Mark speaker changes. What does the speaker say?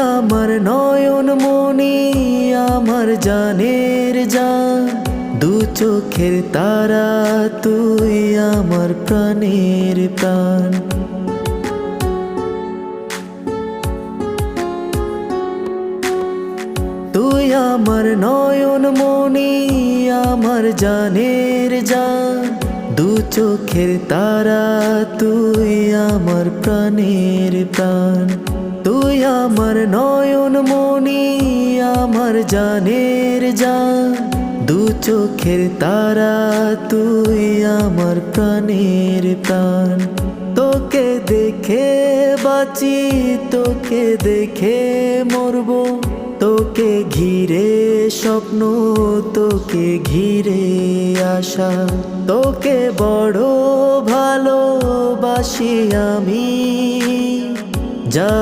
Speaker 1: আমার নয়ন মনি, আমার জানের জান, দু চোখের তারা, তুই আমার প্রাণের প্রাণ। তুই আমার নয়ন মনি, আমার জানের জান, দু চোখের তারা, তুই আমার প্রাণের প্রাণ। তুই আমার নয়ন মনি, আমার জানের জান, দু চোখের তারা, তুই আমার প্রাণের প্রাণ। তোকে দেখে বাঁচি, তোকে দেখে মরবো, তোকে ঘিরে স্বপ্ন, তোকে ঘিরে আশা। তোকে বড় ভালোবাসি আমি, যা